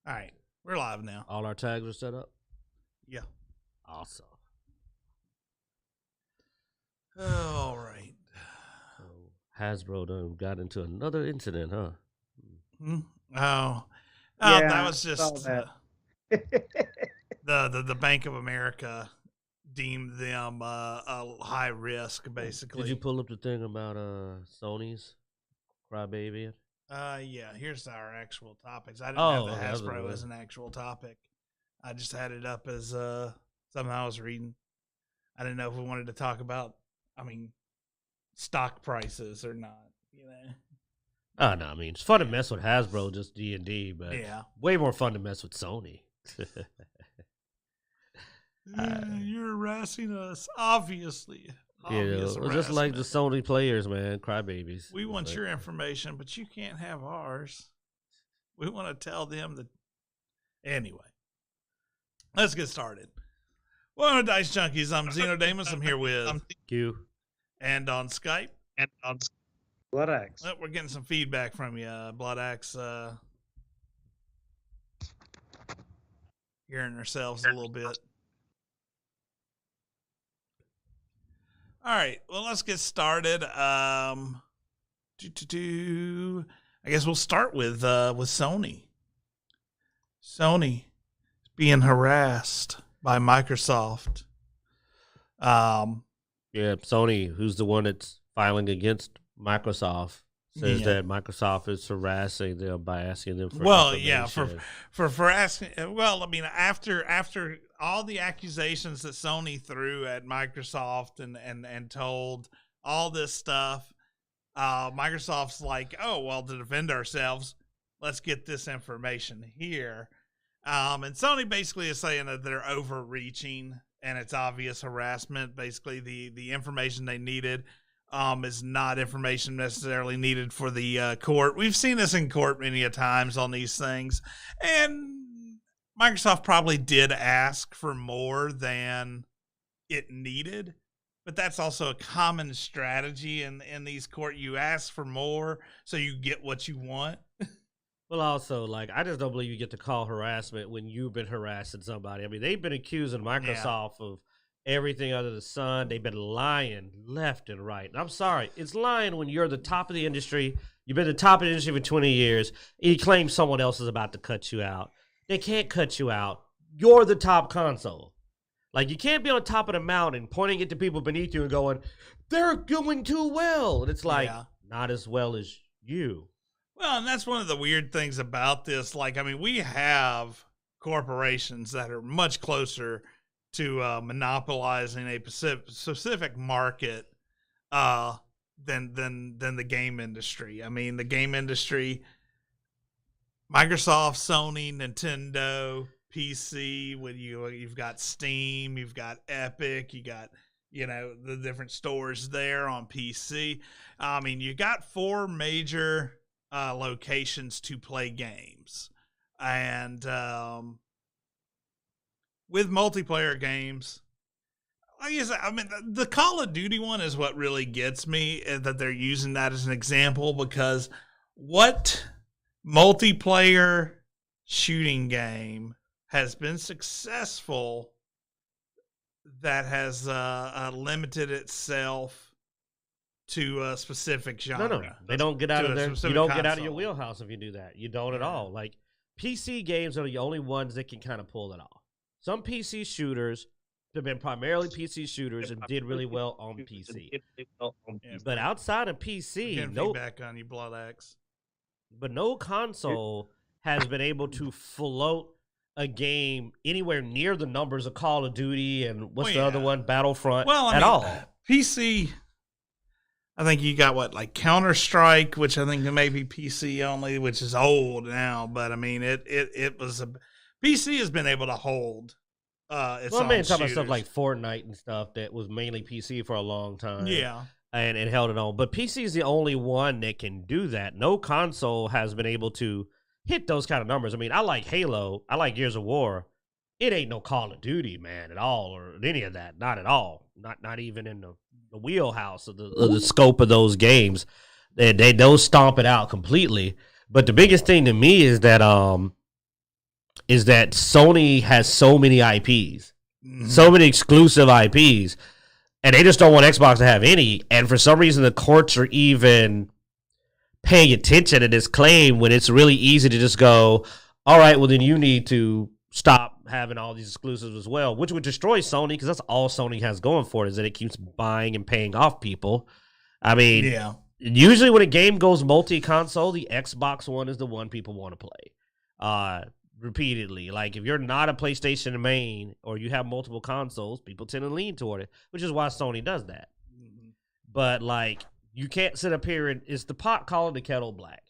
All right, we're live now. All our tags are set up? Yeah. Awesome. All right. So Hasbro done got into another incident, huh? Oh, Yeah, that was I saw just that. the Bank of America deemed them a high risk, basically. Did you pull up the thing about Sony's Crybaby? Yeah. Here's our actual topics. I didn't Oh, have the okay, that was Hasbro good. as an actual topic. I just had it up as something I was reading. I didn't know if we wanted to talk about, stock prices or not. You know. Oh, no, I mean, it's fun to mess with Hasbro, just D&D, but Yeah. way more fun to mess with Sony. You're harassing us, obviously. Just like the Sony players, man, crybabies. We want your information, but you can't have ours. We want to tell them that. Anyway, let's get started. Welcome to Dicejunkies. I'm Xenodamus. I'm here with Q. And on Skype. Bloodaxe. Oh, we're getting some feedback from you, Bloodaxe. Hearing ourselves a little bit. All right, well, let's get started. I guess we'll start with Sony. Sony is being harassed by Microsoft. Yeah, Sony, who's the one that's filing against Microsoft, says that Microsoft is harassing them by asking them for information. for asking. Well, I mean, after all the accusations that Sony threw at Microsoft and told all this stuff, Microsoft's like, oh well, to defend ourselves, let's get this information here. And Sony basically is saying that they're overreaching and it's obvious harassment. Basically, the information they needed is not information necessarily needed for the court. We've seen this in court many a times on these things. And Microsoft probably did ask for more than it needed. But that's also a common strategy in these court. You ask for more so you get what you want. Well, also, I just don't believe you get to call harassment when you've been harassing somebody. I mean, they've been accusing Microsoft of everything under the sun. They've been lying left and right. And I'm sorry, it's lying when you're the top of the industry. You've been the top of the industry for 20 years, and you claim someone else is about to cut you out. They can't cut you out. You're the top console. You can't be on top of the mountain pointing at the people beneath you and going, they're doing too well. And it's not as well as you. Well, and that's one of the weird things about this. We have corporations that are much closer to monopolizing a specific market than the game industry. I mean, the game industry, Microsoft, Sony, Nintendo, PC. When you've got Steam, you've got Epic, you got the different stores there on PC. I mean, you got 4 major locations to play games, and with multiplayer games, the Call of Duty one is what really gets me, that they're using that as an example, because what multiplayer shooting game has been successful that has limited itself to a specific genre? No. They don't get out of there. You don't get out of your wheelhouse if you do that. You don't at all. PC games are the only ones that can kind of pull it off. Some PC shooters have been primarily PC shooters and did really well on PC. But outside of PC, feedback on you, Bloodaxe. But no console has been able to float a game anywhere near the numbers of Call of Duty and the other one, Battlefront, at all. PC, I think you got Counter-Strike, which I think may be PC only, which is old now. But I mean, it was PC has been able to hold. Talking about stuff like Fortnite and stuff that was mainly PC for a long time. Yeah, and held it on. But PC is the only one that can do that. No console has been able to hit those kind of numbers. I mean, I like Halo. I like Gears of War. It ain't no Call of Duty, man, at all, or any of that. Not at all. Not even in the wheelhouse of the scope of those games. They don't stomp it out completely. But the biggest thing to me is that is that Sony has so many IPs, Mhm. so many exclusive IPs, and they just don't want Xbox to have any. And for some reason, the courts are even paying attention to this claim when it's really easy to just go, all right, well, then you need to stop having all these exclusives as well, which would destroy Sony because that's all Sony has going for it is that it keeps buying and paying off people. I mean, Yeah. usually when a game goes multi-console, the Xbox one is the one people want to play repeatedly. Like if you're not a PlayStation main or you have multiple consoles, people tend to lean toward it, which is why Sony does that. But like you can't sit up here and it's the pot calling the kettle black,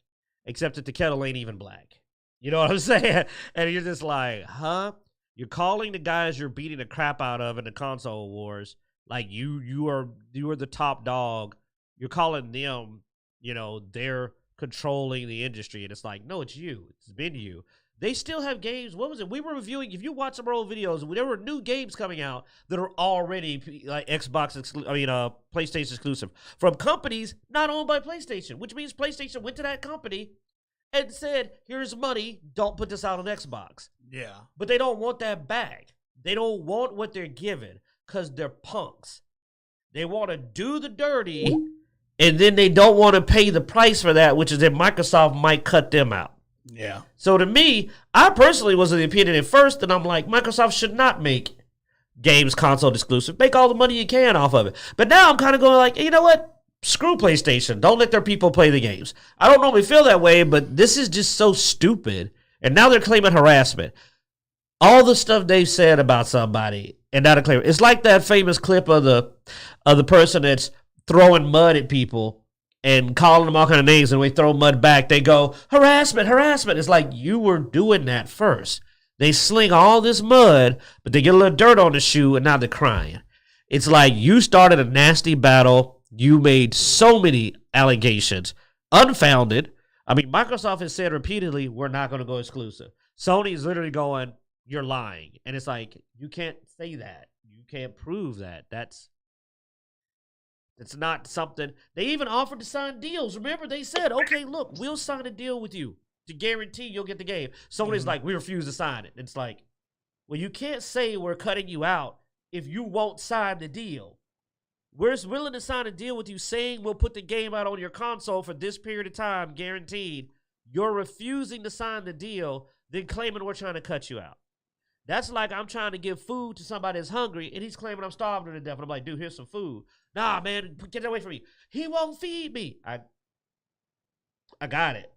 except that the kettle ain't even black. You know what I'm saying? And you're just like, huh? You're calling the guys you're beating the crap out of in the console wars like you are the top dog. You're calling them, they're controlling the industry. And it's like, no, it's you. It's been you. They still have games. What was it? We were reviewing, if you watch some of our old videos, there were new games coming out that are already like PlayStation exclusive from companies not owned by PlayStation, which means PlayStation went to that company and said, here's money, don't put this out on Xbox. Yeah. But they don't want that back. They don't want what they're given because they're punks. They want to do the dirty, and then they don't want to pay the price for that, which is that Microsoft might cut them out. Yeah. So to me, I personally was of the opinion at first that I'm like, Microsoft should not make games console exclusive. Make all the money you can off of it. But now I'm kind of going like, you know what? Screw PlayStation. Don't let their people play the games. I don't normally feel that way, but this is just so stupid. And now they're claiming harassment. All the stuff they've said about somebody, and now they're claiming. It's like that famous clip of the person that's throwing mud at people and calling them all kind of names, and when they throw mud back, they go, harassment, harassment. It's like you were doing that first. They sling all this mud, but they get a little dirt on the shoe, and now they're crying. It's like you started a nasty battle. You made so many allegations, unfounded. I mean, Microsoft has said repeatedly, we're not going to go exclusive. Sony is literally going, you're lying. And it's like, you can't say that. You can't prove that. That's not something. They even offered to sign deals. Remember, they said, okay, look, we'll sign a deal with you to guarantee you'll get the game. Sony's like, we refuse to sign it. It's like, well, you can't say we're cutting you out if you won't sign the deal. We're willing to sign a deal with you saying we'll put the game out on your console for this period of time, guaranteed. You're refusing to sign the deal, then claiming we're trying to cut you out. That's like I'm trying to give food to somebody that's hungry, and he's claiming I'm starving to death. And I'm like, dude, here's some food. Nah, man, get that away from me. He won't feed me. I got it.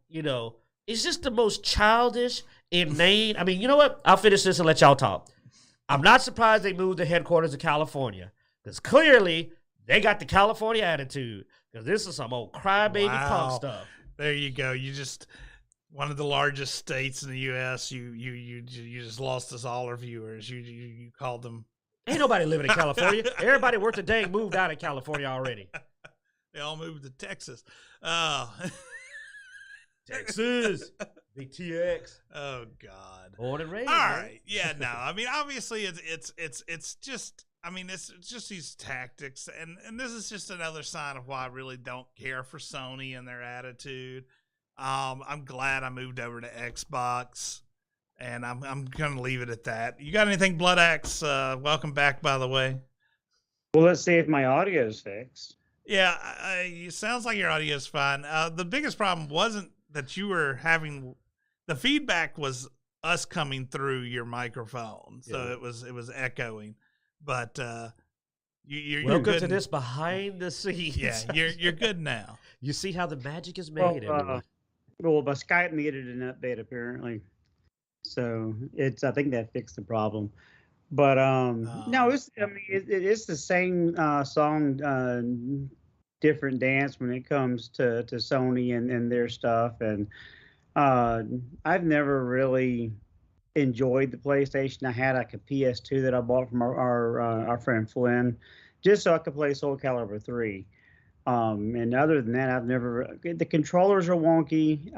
It's just the most childish, inane. I mean, you know what? I'll finish this and let y'all talk. I'm not surprised they moved the headquarters to California, because clearly they got the California attitude, because this is some old crybaby punk stuff. There you go. You just one of the largest states in the U.S. You just lost us all our viewers. You called them. Ain't nobody living in California. Everybody worth a day moved out of California already. They all moved to Texas. Texas, big TX. Oh God. Born and raised. All right. Yeah. No. I mean, obviously, it's just. I mean, it's just these tactics, and this is just another sign of why I really don't care for Sony and their attitude. I'm glad I moved over to Xbox, and I'm gonna leave it at that. You got anything, Bloodaxe? Welcome back, by the way. Well, let's see if my audio is fixed. Yeah, it sounds like your audio is fine. The biggest problem wasn't that you were having the feedback was us coming through your microphone, so it was echoing. But you're welcome good to this behind the scenes. Yeah, you're good now. You see how the magic is made. Well, by Skype needed an update apparently, so I think that fixed the problem. But no, it is the same song, different dance when it comes to Sony and their stuff. And I've never really enjoyed the PlayStation. I had like a PS2 that I bought from our friend Flynn, just so I could play Soul Calibur 3. And other than that, I've never. The controllers are wonky.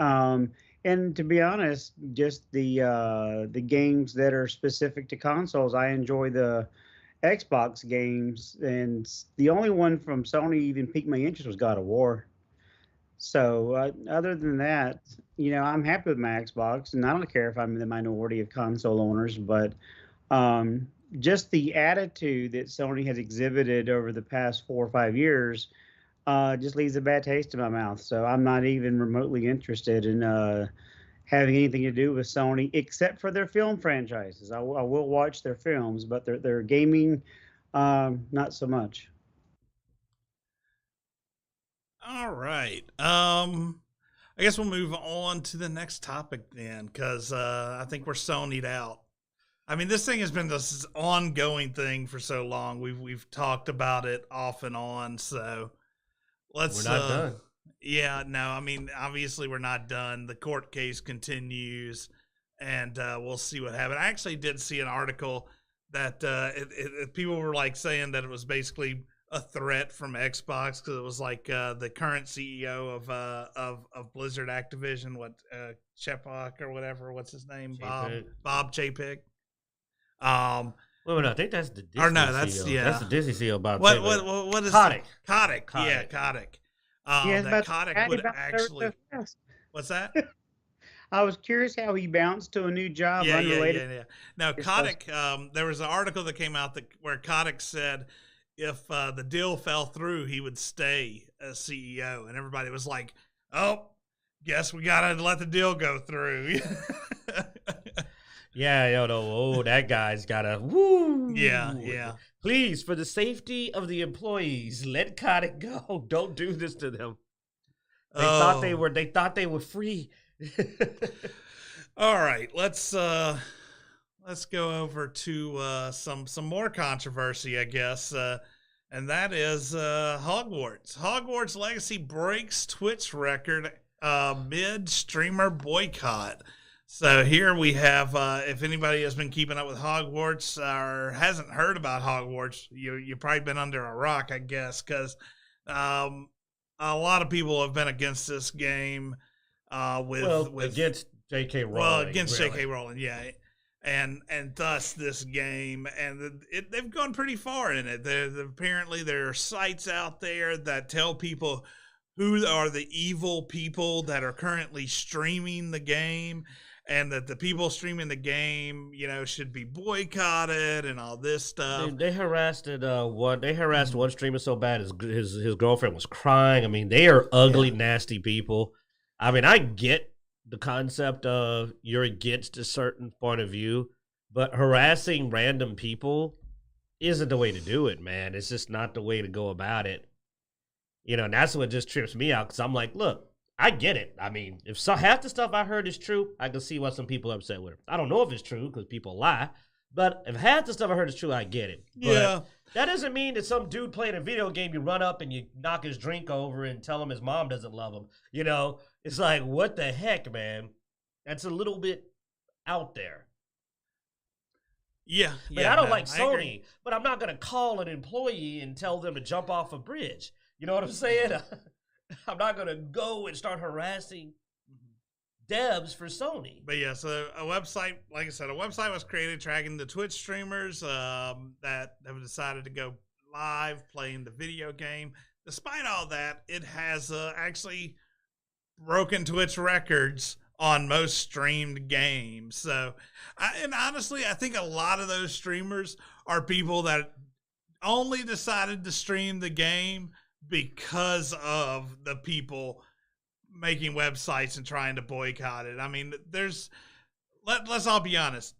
And to be honest, just the games that are specific to consoles, I enjoy the Xbox games. And the only one from Sony even piqued my interest was God of War. So other than that, I'm happy with my Xbox, and I don't care if I'm in the minority of console owners, but um, just the attitude that Sony has exhibited over the past 4 or 5 years just leaves a bad taste in my mouth. So I'm not even remotely interested in having anything to do with Sony, except for their film franchises. I will watch their films, but their gaming, not so much. All right. I guess we'll move on to the next topic then, because I think we're Sony'd out. I mean, this thing has been this ongoing thing for so long. We've talked about it off and on. So let's. We're not done. Yeah, no. I mean, obviously we're not done. The court case continues, and we'll see what happens. I actually did see an article that people were like saying that it was basically a threat from Xbox, because it was like the current CEO of Blizzard Activision, Chepok or whatever, what's his name, Bob Chapek. Well, no, I think that's the Disney or no, that's CEO. Yeah, that's the Disney CEO. Bob what Chapek. what is Kotick? Kotick? Yeah, Kotick. That Kotick would actually. What's that? I was curious how he bounced to a new job unrelated. Yeah. Now, Kotick, there was an article that came out where Kotick said if the deal fell through, he would stay as CEO. And everybody was like, oh, guess we got to let the deal go through. Yeah, that guy's got to, woo. Yeah. Please, for the safety of the employees, let Kotick go. Don't do this to them. They thought they were free. All right, let's go over to some more controversy, I guess, and that is Hogwarts. Hogwarts Legacy breaks Twitch record mid streamer boycott. So here we have, if anybody has been keeping up with Hogwarts or hasn't heard about Hogwarts, you've probably been under a rock, I guess, because a lot of people have been against this game. Against J.K. Rowling. Well, against J.K. Rowling, yeah. And thus this game, and they've gone pretty far in it. Apparently there are sites out there that tell people who are the evil people that are currently streaming the game, and that the people streaming the game, should be boycotted and all this stuff. They harassed one streamer so bad his girlfriend was crying. I mean, they are ugly, nasty people. I mean, I get the concept of you're against a certain point of view, but harassing random people isn't the way to do it, man. It's just not the way to go about it. And that's what just trips me out, because I'm like, look, I get it. I mean, if half the stuff I heard is true, I can see why some people are upset with it. I don't know if it's true, because people lie, but if half the stuff I heard is true, I get it. Yeah. But that doesn't mean that some dude playing a video game, you run up and you knock his drink over and tell him his mom doesn't love him. It's like, what the heck, man? That's a little bit out there. Yeah. But I don't like Sony, but I'm not going to call an employee and tell them to jump off a bridge. You know what I'm saying? I'm not going to go and start harassing devs for Sony. But yeah, so a website, like I said, was created tracking the Twitch streamers that have decided to go live playing the video game. Despite all that, it has actually broken Twitch records on most streamed games. So, and honestly, I think a lot of those streamers are people that only decided to stream the game because of the people making websites and trying to boycott it. I mean, let's all be honest.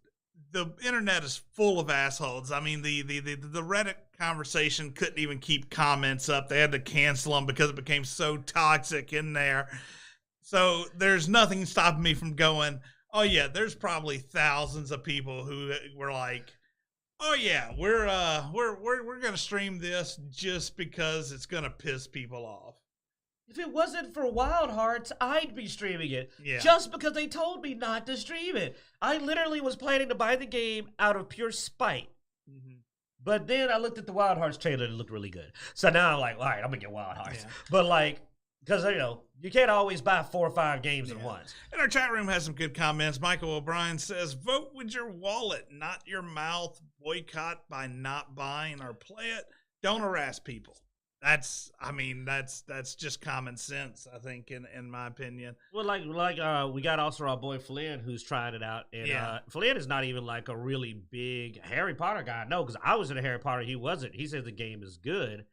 The internet is full of assholes. I mean, the Reddit conversation couldn't even keep comments up. They had to cancel them because it became so toxic in there. So there's nothing stopping me from going, oh yeah, there's probably thousands of people who were like, oh yeah, we're gonna stream this just because it's gonna piss people off. If it wasn't for Wild Hearts, I'd be streaming it. Yeah. Just because they told me not to stream it. I literally was planning to buy the game out of pure spite. Mm-hmm. But then I looked at the Wild Hearts trailer and it looked really good. So now I'm like, all right, I'm gonna get Wild Hearts. Yeah. But because you can't always buy 4 or 5 games at once. And our chat room has some good comments. Michael O'Brien says, vote with your wallet, not your mouth. Boycott by not buying or play it. Don't harass people. I mean, that's just common sense, I think, in my opinion. Well, we got also our boy Flynn who's trying it out, and Flynn is not even like a really big Harry Potter guy. No, because I was in a Harry Potter, he wasn't. He says the game is good.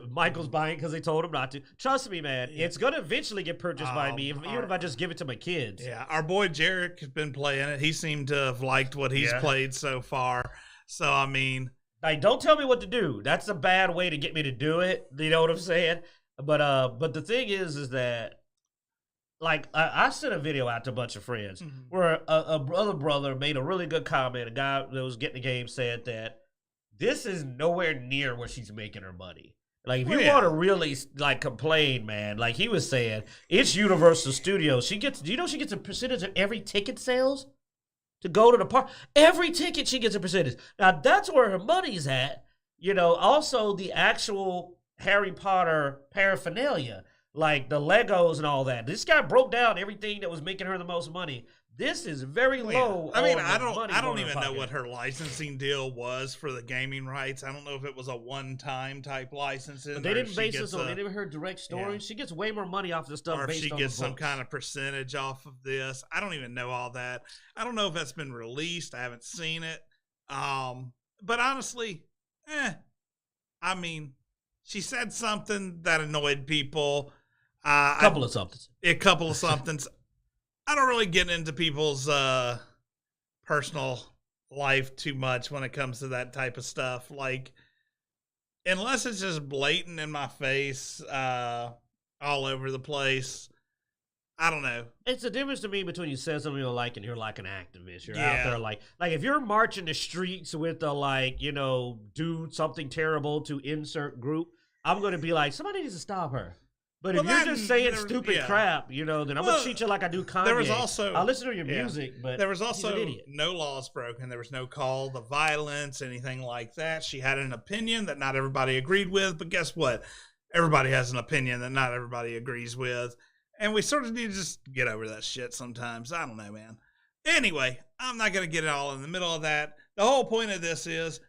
Michael's buying because they told him not to. Trust me, man, it's gonna eventually get purchased by me, even if I just give it to my kids. Yeah, our boy Jarek has been playing it. He seemed to have liked what he's played so far. So I mean, like, don't tell me what to do. That's a bad way to get me to do it. You know what I'm saying? But the thing is that, like, I sent a video out to a bunch of friends where a brother made a really good comment. A guy that was getting the game said that this is nowhere near where she's making her money. Like, if you want to really, like, complain, man, like he was saying, it's Universal Studios. She gets a percentage of every ticket sales to go to the park. Every ticket she gets a percentage. Now, that's where her money's at. You know, also the actual Harry Potter paraphernalia, like the Legos and all that. This guy broke down everything that was making her the most money. This is very low. I mean, I don't even know what her licensing deal was for the gaming rights. I don't know if it was a one-time type licensing. But they didn't base this on any of her direct stories. Yeah. She gets way more money off the stuff. Or if she gets some kind of percentage off of this. I don't even know all that. I don't know if that's been released. I haven't seen it. But honestly, I mean, she said something that annoyed people. A couple of somethings. I don't really get into people's personal life too much when it comes to that type of stuff. Like, unless it's just blatant in my face, all over the place, I don't know. It's the difference to me between you said something you don't like and you're like an activist. You're out there like if you're marching the streets with the do something terrible to insert group, I'm going to be like, somebody needs to stop her. But if you're just saying stupid crap, then I'm going to treat you like I do Kanye. There was also, I'll listen to your music, but there was also no laws broken. There was no call to violence, anything like that. She had an opinion that not everybody agreed with, but guess what? Everybody has an opinion that not everybody agrees with. And we sort of need to just get over that shit sometimes. I don't know, man. Anyway, I'm not going to get it all in the middle of that. The whole point of this is,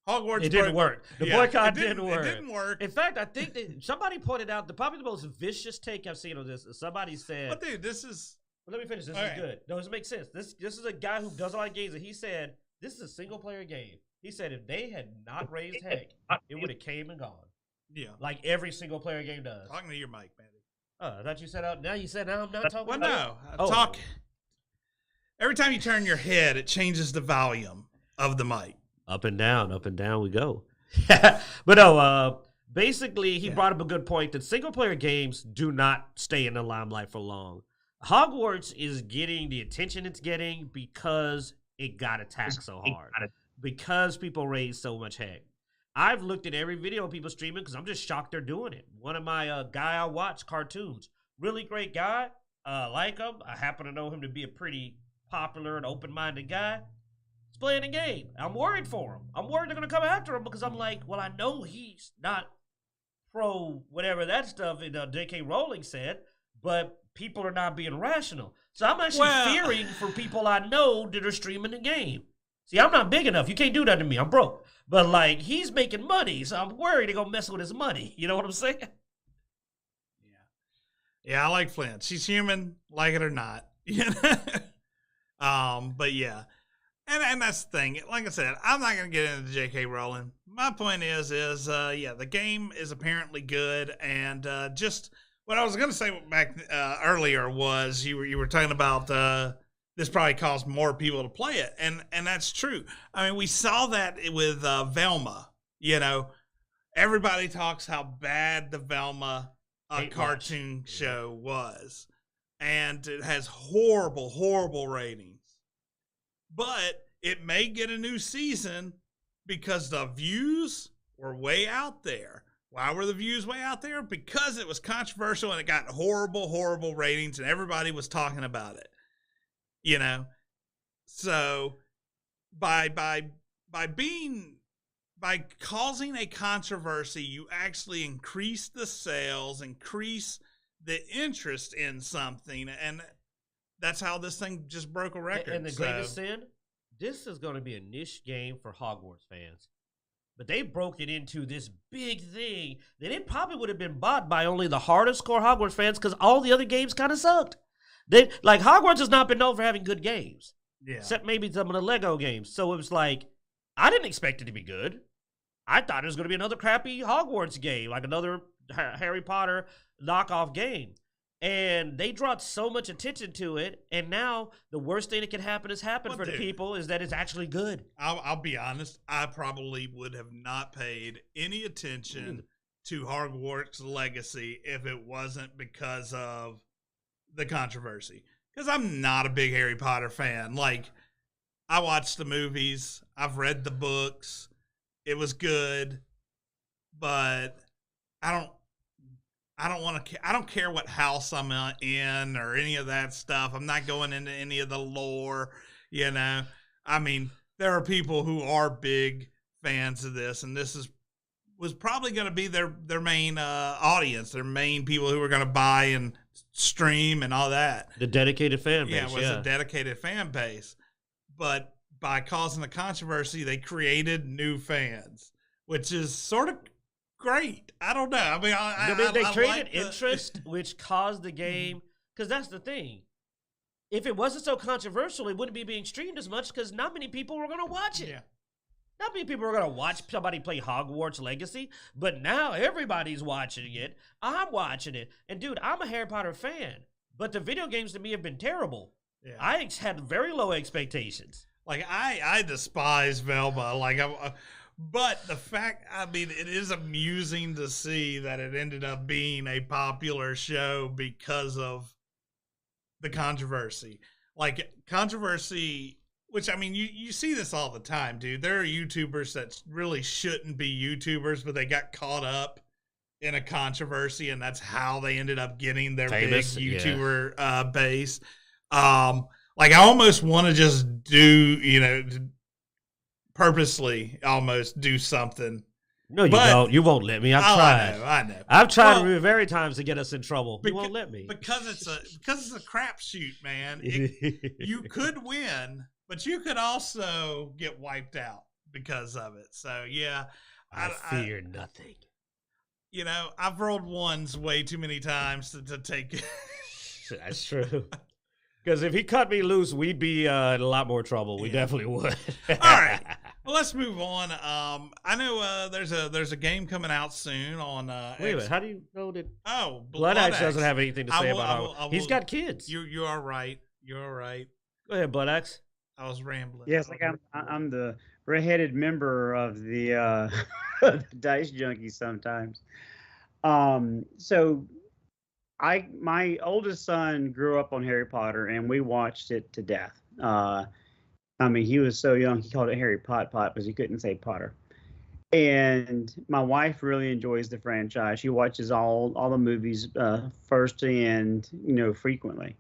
Hogwarts. It didn't work. The boycott didn't work. It didn't work. In fact, I think that somebody pointed out probably the most vicious take I've seen on this. Somebody said, "But dude, this is." Well, let me finish. This is good. No, this makes sense. This is a guy who does a lot of games, and he said this is a single player game. He said if they had not raised heck, it would have came and gone. Yeah, like every single player game does. Talking to your mic, man. Oh, I thought you said out. Now you said now I'm not talking. Well, no, talk. Every time you turn your head, it changes the volume of the mic. Up and down we go. But no, basically, he brought up a good point that single-player games do not stay in the limelight for long. Hogwarts is getting the attention it's getting because it got attacked so hard. Because people raised so much heck. I've looked at every video of people streaming because I'm just shocked they're doing it. One of my guy I watch cartoons, really great guy, like him. I happen to know him to be a pretty popular and open-minded guy. Playing a game. I'm worried for him. I'm worried they're going to come after him because I'm like, well, I know he's not pro whatever that stuff J.K. Rowling said, but people are not being rational. So I'm actually fearing for people I know that are streaming the game. See, I'm not big enough. You can't do that to me. I'm broke. But, like, he's making money, so I'm worried they're going to mess with his money. You know what I'm saying? Yeah, I like Flint. She's human, like it or not. But, yeah. And that's the thing. Like I said, I'm not going to get into J.K. Rowling. My point is, the game is apparently good. And just what I was going to say back earlier was you were talking about this probably caused more people to play it. And that's true. I mean, we saw that with Velma. Everybody talks how bad the Velma cartoon show was. And it has horrible, horrible ratings. But it may get a new season because the views were way out there. Why were the views way out there? Because it was controversial and it got horrible, horrible ratings and everybody was talking about it. So by causing a controversy, you actually increase the sales, increase the interest in something, and that's how this thing just broke a record. And the greatest sin, this is going to be a niche game for Hogwarts fans. but they broke it into this big thing that it probably would have been bought by only the hardest core Hogwarts fans because all the other games kind of sucked. Hogwarts has not been known for having good games, except maybe some of the Lego games. So it was like, I didn't expect it to be good. I thought it was going to be another crappy Hogwarts game, like another Harry Potter knockoff game. And they brought so much attention to it, and now the worst thing that can happen has happened for the people is that it's actually good. I'll be honest. I probably would have not paid any attention to Hogwarts Legacy if it wasn't because of the controversy. Because I'm not a big Harry Potter fan. Like, I watched the movies. I've read the books. It was good, but I don't care what house I'm in or any of that stuff. I'm not going into any of the lore, you know. I mean, there are people who are big fans of this, and this was probably going to be their main audience, their main people who were going to buy and stream and all that. The dedicated fan base. Yeah, it was a dedicated fan base. But by causing a controversy, they created new fans, which is sort of great. I don't know. I mean, they created interest, which caused the game. Because that's the thing. If it wasn't so controversial, it wouldn't be being streamed as much because not many people were going to watch it. Yeah. Not many people are going to watch somebody play Hogwarts Legacy, but now everybody's watching it. I'm watching it. And, dude, I'm a Harry Potter fan, but the video games to me have been terrible. Yeah. I had very low expectations. Like, I despise Velma. Like, but the fact, I mean, it is amusing to see that it ended up being a popular show because of the controversy. Like, controversy, which, I mean, you see this all the time, dude. There are YouTubers that really shouldn't be YouTubers, but they got caught up in a controversy, and that's how they ended up getting their famous, big YouTuber base. Like, I almost want to just do, purposely almost do something. No, you don't. You won't let me. I've tried. I know. I've tried very times to get us in trouble. You won't let me. Because it's a crapshoot, man. You could win, but you could also get wiped out because of it. So, yeah. I fear nothing. I've rolled ones way too many times to take it. That's true. Because if he cut me loose, we'd be in a lot more trouble. We definitely would. All right. Well, let's move on. I know there's a game coming out soon on. Wait a minute. How do you know that? Oh, Bloodaxe doesn't have anything to say about it. He's got kids. You are right. You're right. Go ahead, Bloodaxe. I was rambling. Yes, like I'm the redheaded member of the Dicejunkies sometimes. So. My oldest son grew up on Harry Potter, and we watched it to death. I mean, he was so young, he called it Harry Pot because he couldn't say Potter. And my wife really enjoys the franchise. She watches all the movies first and, frequently.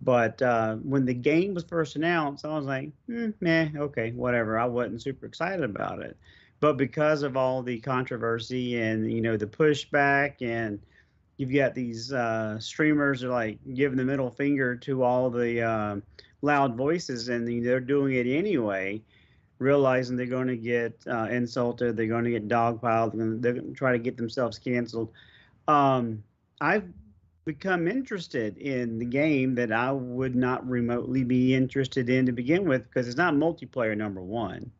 But when the game was first announced, I was like, okay, whatever. I wasn't super excited about it. But because of all the controversy and, the pushback, and you've got these streamers are like giving the middle finger to all the loud voices, and they're doing it anyway, realizing they're going to get insulted, they're going to get dogpiled, they're going to try to get themselves canceled. I've become interested in the game that I would not remotely be interested in to begin with, because it's not multiplayer, number one.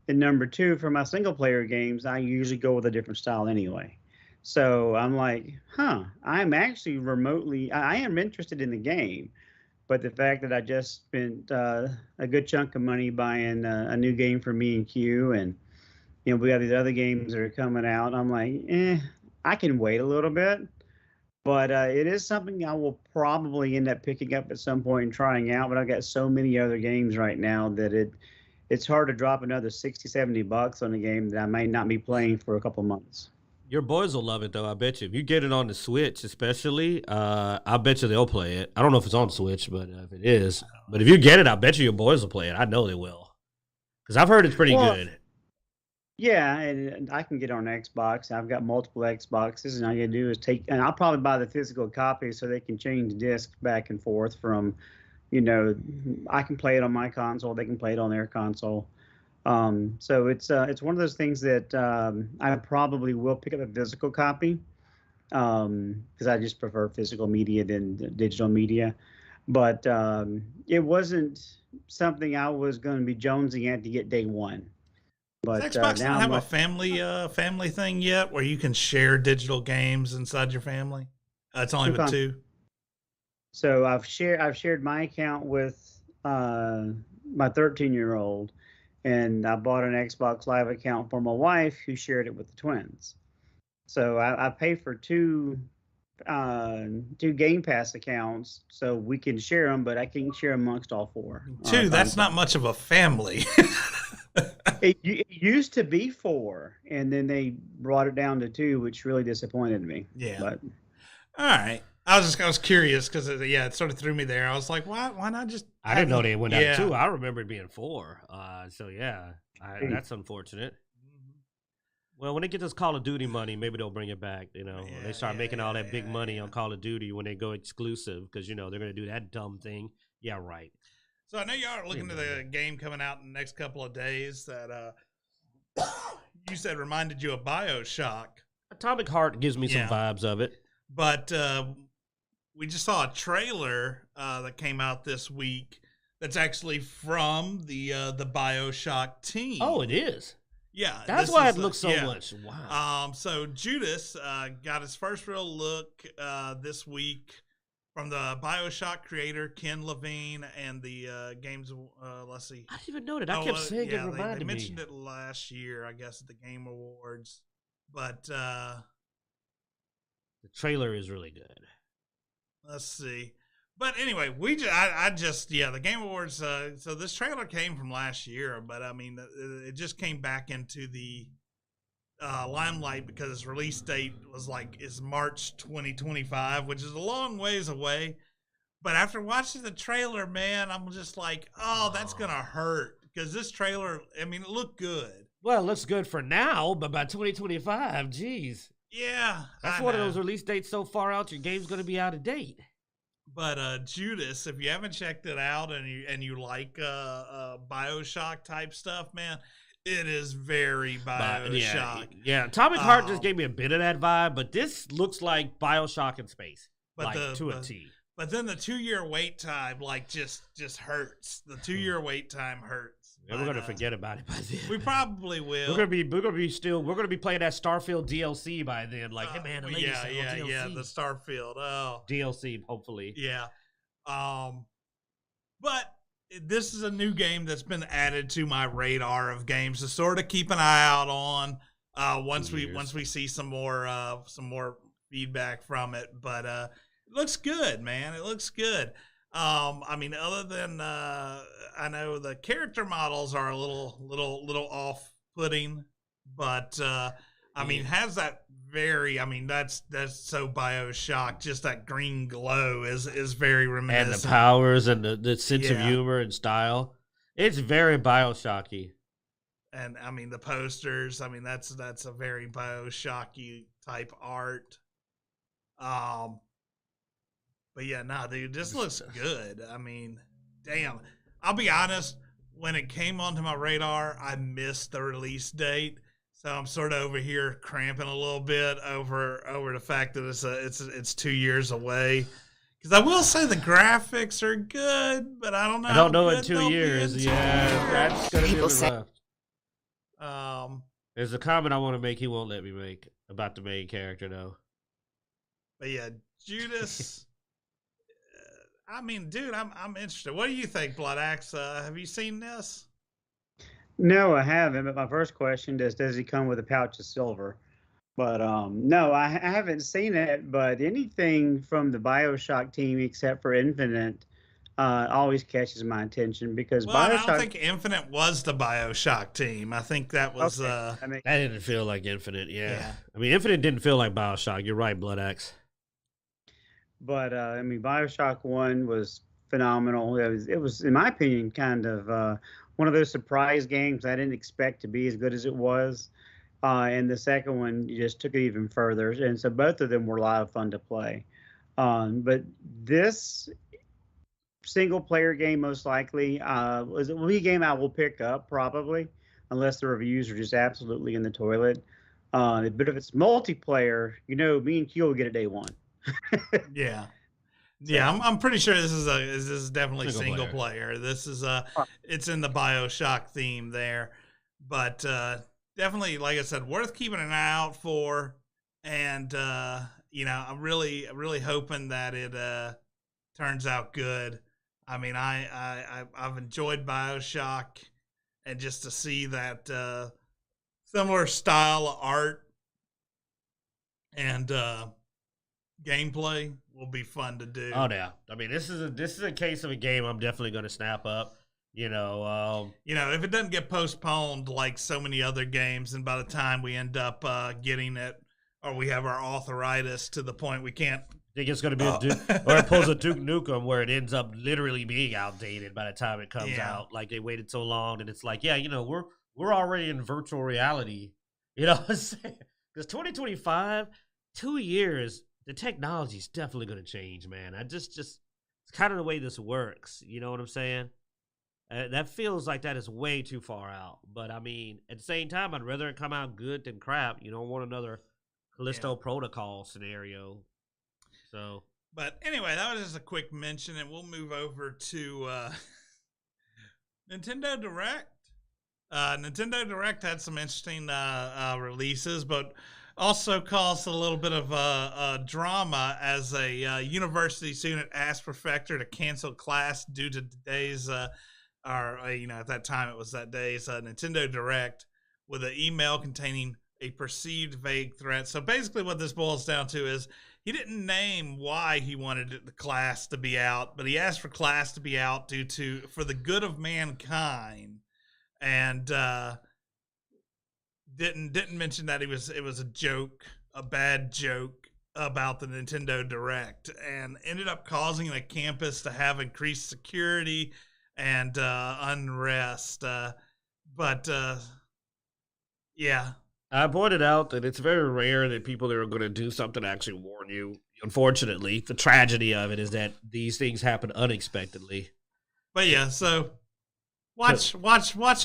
And number two, for my single player games, I usually go with a different style anyway. So I'm like, I'm actually I am interested in the game, but the fact that I just spent a good chunk of money buying a new game for me and Q, and we got these other games that are coming out, I'm like, I can wait a little bit, but it is something I will probably end up picking up at some point and trying out. But I've got so many other games right now that it's hard to drop another $60-$70 on a game that I may not be playing for a couple months. Your boys will love it, though, I bet you. If you get it on the Switch, especially, I bet you they'll play it. I don't know if it's on Switch, but if it is. But if you get it, I bet you your boys will play it. I know they will. Because I've heard it's pretty good. Yeah, and I can get on Xbox. I've got multiple Xboxes, and all you do is and I'll probably buy the physical copy so they can change discs back and forth from, I can play it on my console, they can play it on their console. So it's one of those things that I probably will pick up a physical copy because I just prefer physical media than digital media. But it wasn't something I was going to be jonesing at to get day one. Does But Xbox now not I'm have a like, family thing yet, where you can share digital games inside your family? It's only two with con- two. so I've shared my account with my 13-year-old, and I bought an Xbox Live account for my wife, who shared it with the twins. So I pay for two Game Pass accounts so we can share them, but I can't share amongst all four. Two. If I'm That's not much of a family. it used to be four, and then they brought it down to two, which really disappointed me. Yeah. But All right. I was curious because it sort of threw me there. I was like, why not just? I didn't know they went out Yeah. two. I remember it being four. So yeah, that's unfortunate. Well, when they get this Call of Duty money, maybe they'll bring it back. When they start making all that big money on Call of Duty when they go exclusive, because they're going to do that dumb thing. Yeah, right. So I know y'all are looking to the game coming out in the next couple of days that you said reminded you of BioShock. Atomic Heart gives me some vibes of it. But we just saw a trailer that came out this week that's actually from the BioShock team. Oh, it is? Yeah. That's why it looks so much. Wow. So Judas got his first real look this week from the BioShock creator, Ken Levine, and the games, let's see. I didn't even know that. I kept saying it reminded they me. mentioned it last year, I guess, at the Game Awards. But the trailer is really good. Let's see. But anyway, the Game Awards, so this trailer came from last year, but I mean, it just came back into the limelight because its release date is March 2025, which is a long ways away. But after watching the trailer, man, I'm just like, oh, that's going to hurt because this trailer, I mean, it looked good. Well, it looks good for now, but by 2025, geez. Yeah. That's one of those release dates so far out, your game's going to be out of date. But Judas, if you haven't checked it out and you like BioShock type stuff, man, it is very BioShock. Yeah, Atomic Heart just gave me a bit of that vibe, but this looks like BioShock in space, to a T. But then the 2-year wait time, just hurts. The 2-year wait time hurts. Yeah, we're gonna forget about it by then. We probably will. We're gonna be playing that Starfield DLC by then. Like, hey man, the latest DLC. Yeah, the Starfield. Oh, DLC, hopefully. Yeah. But this is a new game that's been added to my radar of games to sort of keep an eye out on. Once we see some more feedback from it, but it looks good, man. It looks good. I mean, other than I know the character models are a little off-putting, but I mean, has that that's so BioShock. Just that green glow is very reminiscent. And the powers and the sense of humor and style. It's very BioShocky. And I mean, the posters. I mean, that's a very BioShocky type art. But yeah, dude, this looks good. I mean, damn. I'll be honest. When it came onto my radar, I missed the release date, so I'm sort of over here cramping a little bit over the fact that it's 2 years away. Because I will say the graphics are good, but I don't know. I don't know in 2 years. That's gonna be rough. There's a comment I want to make. He won't let me make about the main character though. But yeah, Judas. I mean, dude, I'm interested. What do you think, Bloodaxe? Have you seen this? No, I haven't. But my first question is, does he come with a pouch of silver? But no, I haven't seen it. But anything from the BioShock team except for Infinite always catches my attention because BioShock. I don't think Infinite was the BioShock team. I think that was. Okay. That didn't feel like Infinite. Yeah. I mean, Infinite didn't feel like BioShock. You're right, Bloodaxe. But I mean, BioShock 1 was phenomenal. It was, in my opinion, kind of one of those surprise games I didn't expect to be as good as it was. And the second one just took it even further. And so both of them were a lot of fun to play. But this single player game most likely will be a game I will pick up probably. unless the reviews are just absolutely in the toilet. But if it's multiplayer, me and Q will get it day one. Yeah. So, Yeah, I'm pretty sure this is definitely Single single player. This is uh, it's in the BioShock theme there, but definitely, like I said, worth keeping an eye out for. And I'm really hoping that it turns out good. I mean, I've enjoyed BioShock, and just to see that similar style of art and gameplay will be fun to do. Oh yeah, I mean this is a case of a game I'm definitely going to snap up. If it doesn't get postponed like so many other games, and by the time we end up getting it, or we have our arthritis to the point we can't. I think it's going to be or it pulls a Duke Nukem where it ends up literally being outdated by the time it comes out. Like they waited so long, and it's like, we're already in virtual reality. You know what I'm saying? Because 2025, 2 years, the technology's definitely going to change, man. It's kind of the way this works. You know what I'm saying? That feels like that is way too far out. But I mean, at the same time, I'd rather it come out good than crap. You don't want another Callisto Protocol scenario. So, but anyway, that was just a quick mention, and we'll move over to Nintendo Direct. Nintendo Direct had some interesting releases, but also caused a little bit of drama as a university student asked Professor to cancel class due to today's, at that time it was that day's Nintendo Direct with an email containing a perceived vague threat. So basically what this boils down to is he didn't name why he wanted the class to be out, but he asked for class to be out for the good of mankind. And didn't mention that it was a joke, a bad joke about the Nintendo Direct, and ended up causing the campus to have increased security and unrest. I pointed out that it's very rare that people that are going to do something actually warn you. Unfortunately, the tragedy of it is that these things happen unexpectedly. But yeah, so watch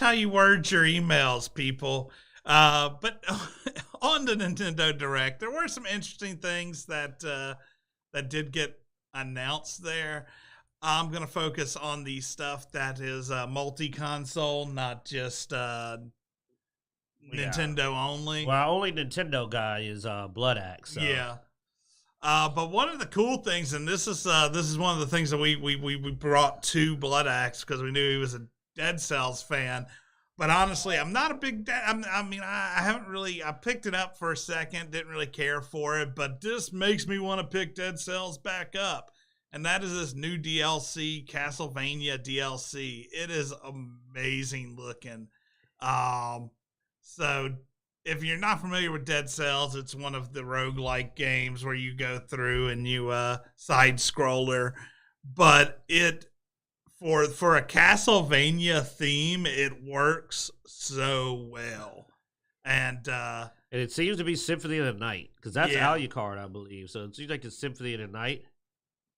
how you word your emails, people. But on the Nintendo Direct, there were some interesting things that did get announced there. I'm gonna focus on the stuff that is multi-console, not just Nintendo only. Well, our only Nintendo guy is Bloodaxe. So. Yeah. But one of the cool things, and this is one of the things that we brought to Bloodaxe because we knew he was a Dead Cells fan. But honestly, I'm not a big. I haven't really. I picked it up for a second, didn't really care for it, but this makes me want to pick Dead Cells back up. And that is this new DLC, Castlevania DLC. It is amazing looking. So if you're not familiar with Dead Cells, it's one of the roguelike games where you go through and you side scroller. But it for a Castlevania theme, it works so well. And it seems to be Symphony of the Night, because that's Alucard, I believe. So it seems like it's Symphony of the Night,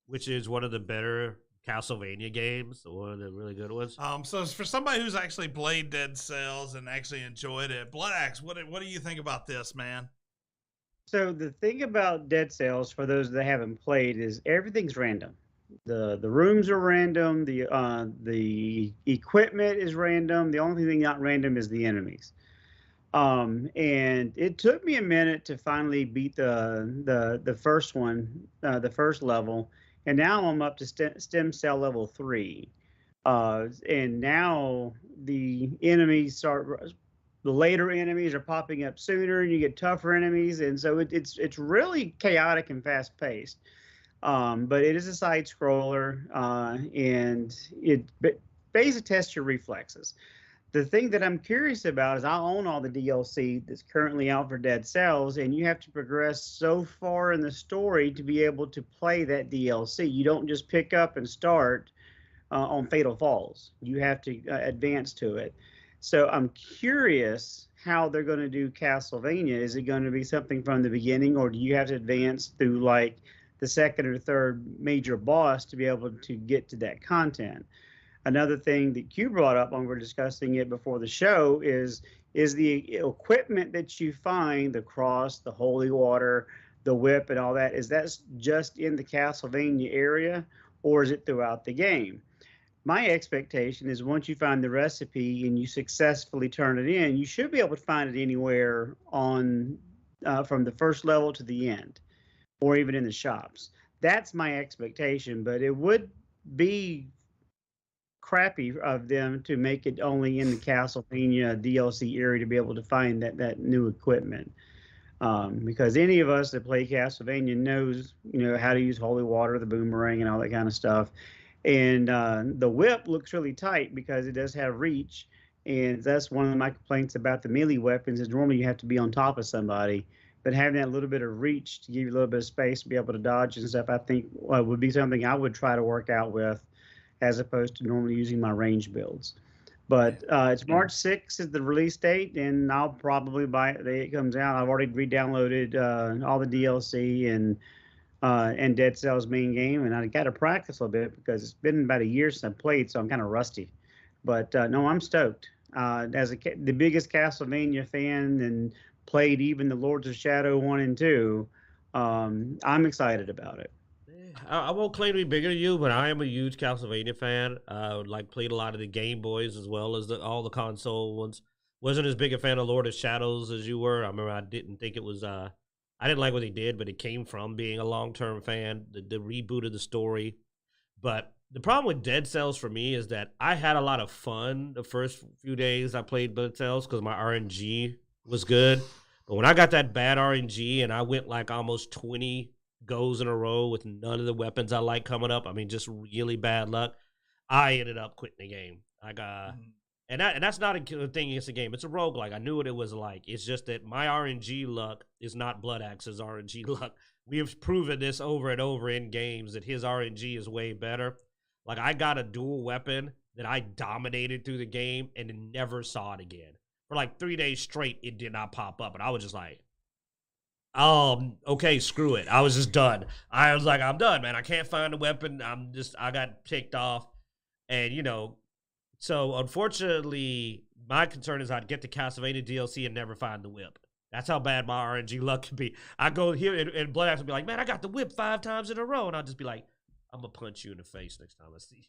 which is one of the better Castlevania games, one of the really good ones. So for somebody who's actually played Dead Cells and actually enjoyed it, Bloodaxe, what do you think about this, man? So the thing about Dead Cells, for those that haven't played, is everything's random. The rooms are random. The equipment is random. The only thing not random is the enemies. And it took me a minute to finally beat the first one, the first level. And now I'm up to stem cell level 3. And now the later enemies are popping up sooner, and you get tougher enemies. And so it's really chaotic and fast paced. But it is a side scroller, and it basically tests your reflexes. The thing that I'm curious about is I own all the DLC that's currently out for Dead Cells, and you have to progress so far in the story to be able to play that DLC. You don't just pick up and start on Fatal Falls. You have to advance to it. So I'm curious how they're going to do Castlevania. Is it going to be something from the beginning, or do you have to advance through like the second or third major boss to be able to get to that content? another thing that Q brought up when we were discussing it before the show is the equipment that you find, the cross, the holy water, the whip, and all that. Is that just in the Castlevania area, or is it throughout the game? My expectation is once you find the recipe and you successfully turn it in, you should be able to find it anywhere on from the first level to the end, or even in the shops. That's my expectation, but it would be crappy of them to make it only in the Castlevania DLC area to be able to find that new equipment. Because any of us that play Castlevania knows, how to use holy water, the boomerang, and all that kind of stuff. And the whip looks really tight because it does have reach, and that's one of my complaints about the melee weapons is normally you have to be on top of somebody, but having that little bit of reach to give you a little bit of space to be able to dodge and stuff, I think would be something I would try to work out with, as opposed to normally using my range builds. But it's March 6th is the release date, and I'll probably buy it the day it comes out. I've already re-downloaded all the DLC and Dead Cell's main game, and I got to practice a little bit because it's been about a year since I played, so I'm kind of rusty. But no, I'm stoked. As the biggest Castlevania fan and played even the Lords of Shadow 1 and 2, I'm excited about it. I won't claim to be bigger than you, but I am a huge Castlevania fan. Played a lot of the Game Boys as well as all the console ones. Wasn't as big a fan of Lord of Shadows as you were. I remember I didn't think it was. I didn't like what they did, but it came from being a long-term fan. The reboot of the story, but the problem with Dead Cells for me is that I had a lot of fun the first few days I played Dead Cells because my RNG was good. But when I got that bad RNG and I went like almost 20 goes in a row with none of the weapons I like coming up, I mean, just really bad luck, I ended up quitting the game. And that's not a thing against the game. It's a roguelike. I knew what it was like. It's just that my RNG luck is not Bloodaxe's RNG luck. We have proven this over and over in games that his RNG is way better. Like, I got a dual weapon that I dominated through the game and never saw it again. For like 3 days straight, it did not pop up. And I was just like, okay, screw it. I was just done. I was like, I'm done, man. I can't find a weapon. I got ticked off. And, so unfortunately, my concern is I'd get the Castlevania DLC and never find the whip. That's how bad my RNG luck can be. I go here and Bloodaxe will be like, man, I got the whip 5 times in a row. And I'll just be like, I'm going to punch you in the face next time I see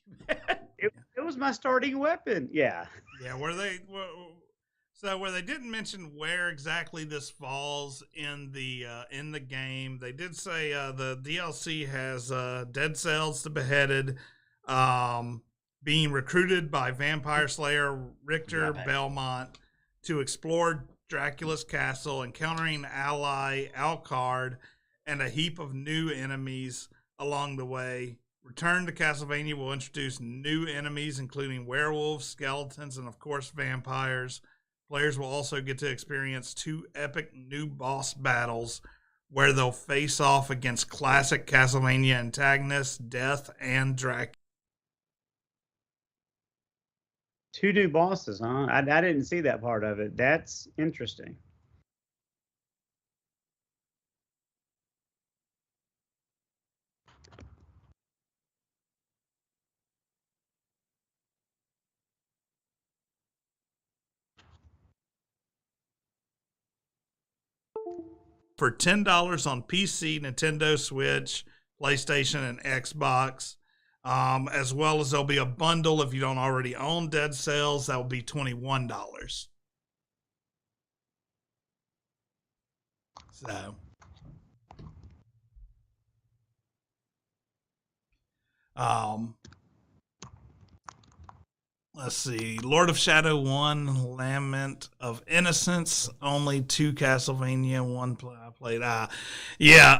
you. It was my starting weapon. Yeah. Yeah, where they didn't mention where exactly this falls in the game. They did say the DLC has Dead Cells the Beheaded, being recruited by Vampire Slayer Richter Belmont to explore Dracula's castle, encountering ally Alucard and a heap of new enemies along the way. Return to Castlevania will introduce new enemies, including werewolves, skeletons, and of course vampires. Players will also get to experience 2 epic new boss battles where they'll face off against classic Castlevania antagonists, Death and Dracula. 2 new bosses, huh? I didn't see that part of it. That's interesting. For $10 on PC, Nintendo Switch, PlayStation, and Xbox. As well as there'll be a bundle if you don't already own Dead Cells. That will be $21. So, let's see. Lord of Shadow 1, Lament of Innocence, only 2 Castlevania, 1 I played. Yeah.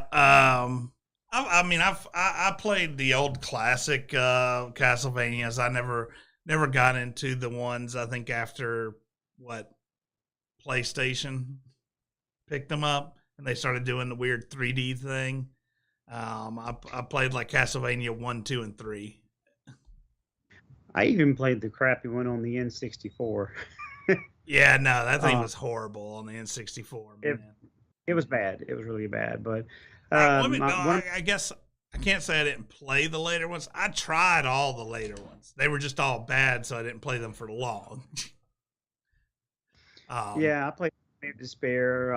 I played the old classic Castlevanias. I never got into the ones, I think, after PlayStation picked them up and they started doing the weird 3D thing. I played like Castlevania 1, 2, and 3. I even played the crappy one on the N64. Yeah, no, that thing was horrible on the N64. It was bad. It was really bad. But I guess I can't say I didn't play the later ones. I tried all the later ones. They were just all bad, so I didn't play them for long. Yeah, I played Symphony of Despair.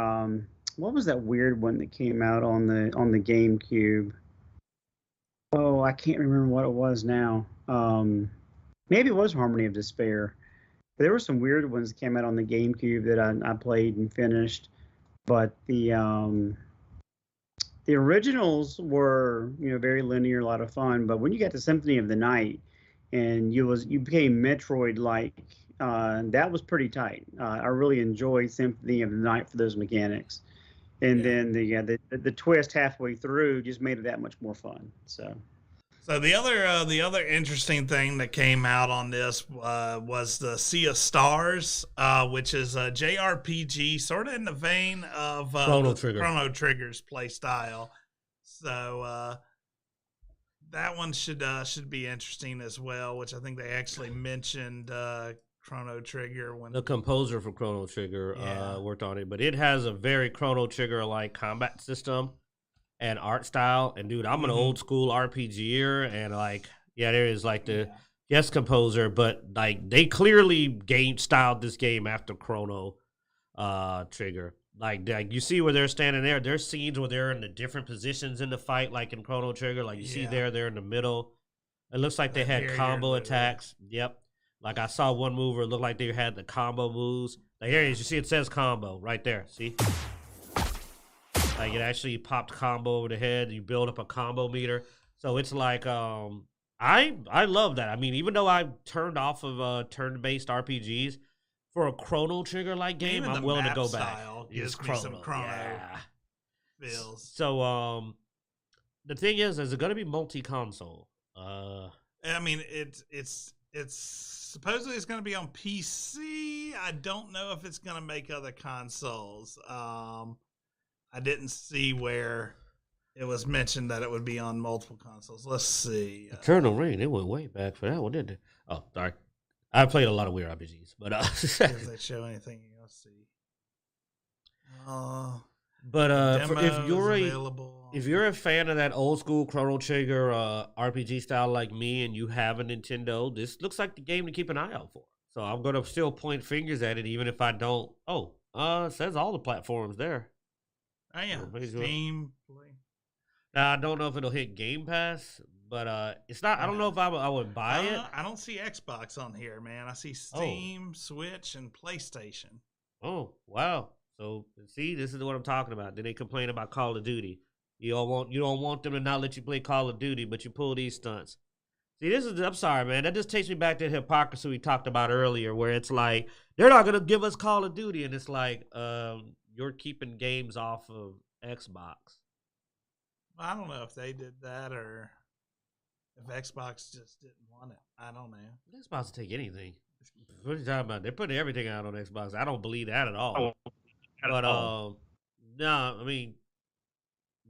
What was that weird one that came out on the GameCube? Oh, I can't remember what it was now. Maybe it was Harmony of Despair. But there were some weird ones that came out on the GameCube that I played and finished. But the originals were, very linear, a lot of fun. But when you got to Symphony of the Night and you became Metroid-like, that was pretty tight. I really enjoyed Symphony of the Night for those mechanics. And then the twist halfway through just made it that much more fun. So the other interesting thing that came out on this was the Sea of Stars, which is a JRPG, sort of in the vein of Chrono Trigger's play style. So that one should be interesting as well, which I think they actually mentioned Chrono Trigger when the composer for Chrono Trigger worked on it, but it has a very Chrono Trigger like combat system and art style. And dude, I'm an old school RPGer, and there is the guest composer, but they clearly styled this game after Chrono Trigger. Like you see where they're standing there. There's scenes where they're in the different positions in the fight, like in Chrono Trigger. Like you see they're in the middle. It looks like they had combo attacks. Yep. Like I saw one move where it looked like they had the combo moves. Like here it is. You see it says combo right there. See? Like it actually popped combo over the head. You build up a combo meter. So it's like I love that. I mean, even though I turned off of turn-based RPGs, for a Chrono Trigger like game, I'm willing to go back. Gives me some Chrono feels. So the thing is it going to be multi-console? I mean, it's supposedly it's going to be on PC. I don't know if it's going to make other consoles. I didn't see where it was mentioned that it would be on multiple consoles. Let's see. Eternal Reign, it went way back for that one, didn't it? Oh, sorry. I played a lot of weird RPGs, but if they show anything, you'll see. But if you're a fan of that old school Chrono Trigger RPG style like me, and you have a Nintendo, this looks like the game to keep an eye out for. So I'm gonna still point fingers at it, even if I don't. Oh, it says all the platforms there. Oh yeah, Steam. Now I don't know if it'll hit Game Pass, but it's not. I don't know if I would buy it. I don't see Xbox on here, man. I see Steam, Switch, and PlayStation. Oh wow! So see, this is what I'm talking about. Then they complain about Call of Duty. You don't want them to not let you play Call of Duty, but you pull these stunts. See, I'm sorry, man. That just takes me back to the hypocrisy we talked about earlier, where it's like they're not gonna give us Call of Duty, and it's like you're keeping games off of Xbox. I don't know if they did that or if Xbox just didn't want it. I don't know. Xbox will take anything. What are you talking about? They're putting everything out on Xbox. I don't believe that at all. No, I mean,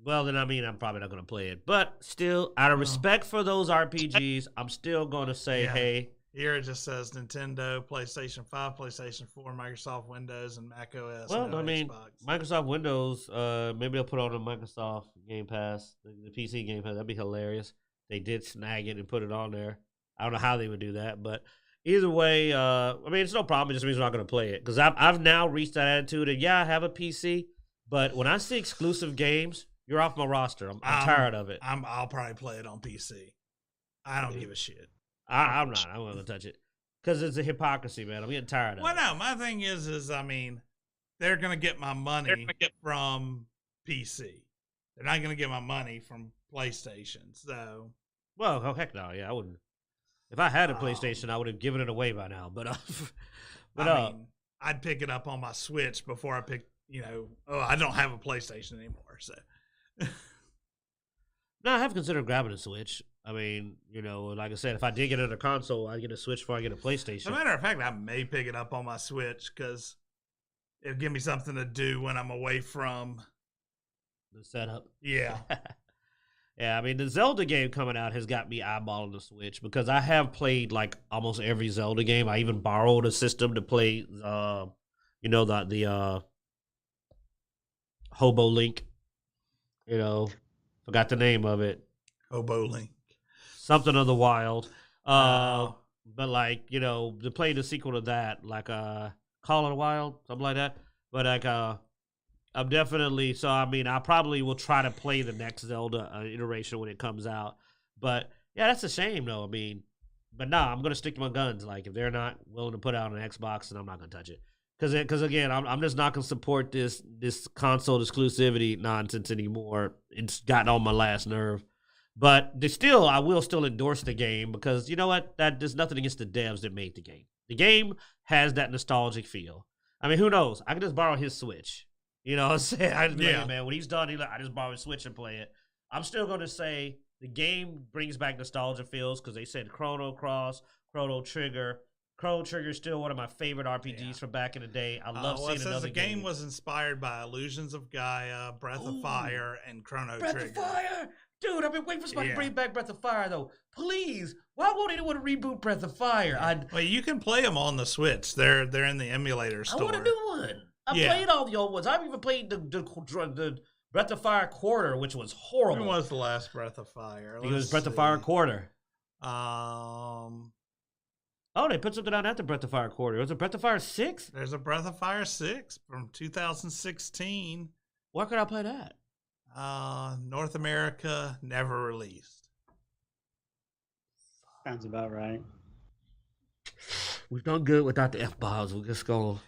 I'm probably not going to play it. But still, out of respect for those RPGs, I'm still going to say, hey. Here it just says Nintendo, PlayStation 5, PlayStation 4, Microsoft Windows, and Mac OS. Well, Xbox. Microsoft Windows, maybe they'll put on a Microsoft Game Pass, the PC Game Pass. That'd be hilarious. They did snag it and put it on there. I don't know how they would do that, but either way, it's no problem. It just means we're not going to play it. Because I've now reached that attitude of, I have a PC, but when I see exclusive games, you're off my roster. I'm tired of it. I'll probably play it on PC. I don't give a shit. I'm not. I'm going to touch it. Because it's a hypocrisy, man. I'm getting tired of it. Well, no, my thing is they're going to get my money from PC. They're not going to get my money from PlayStation. So, well, heck no. Yeah, I wouldn't. If I had a PlayStation, I would have given it away by now. But I'd pick it up on my Switch before I pick. I don't have a PlayStation anymore. So, no, I have considered grabbing a Switch. I mean, like I said, if I did get a console, I'd get a Switch before I get a PlayStation. As a matter of fact, I may pick it up on my Switch because it'll give me something to do when I'm away from the setup. Yeah. Yeah, I mean, the Zelda game coming out has got me eyeballing the Switch because I have played like almost every Zelda game. I even borrowed a system to play, the Hobo Link. Forgot the name of it. Bowling. Something of the Wild. Oh. But like, you know, to play the sequel to that, like Call of the Wild, something like that. But like I'm definitely, so I mean, I probably will try to play the next Zelda iteration when it comes out. But yeah, that's a shame though. I mean, but nah, I'm gonna stick to my guns. Like if they're not willing to put out an Xbox, then I'm not gonna touch it. Because again, I'm just not gonna support this console exclusivity nonsense anymore. It's gotten on my last nerve. But I will still endorse the game because you know what? There's nothing against the devs that made the game. The game has that nostalgic feel. I mean, who knows? I can just borrow his Switch. You know what I'm saying? I just be like, "Hey, man, when he's done, I just borrow his Switch and play it." I'm still going to say the game brings back nostalgia feels because they said Chrono Cross, Chrono Trigger. Chrono Trigger is still one of my favorite RPGs from back in the day. I love seeing another game. The game was inspired by Illusions of Gaia, Breath of Fire, and Chrono Trigger. Breath of Fire! Dude, I've been waiting for somebody to bring back Breath of Fire, though. Please, why won't anyone reboot Breath of Fire? Well, you can play them on the Switch. They're in the emulator store. I want a new one. I played all the old ones. I've even played the Breath of Fire Quarter, which was horrible. When was the last Breath of Fire? It was Breath of Fire Quarter. Oh, they put something out after Breath of Fire Quarter. Was it Breath of Fire 6? There's a Breath of Fire 6 from 2016. Where could I play that? North America, never released. Sounds about right. We've done good without the F-bombs. We're just going.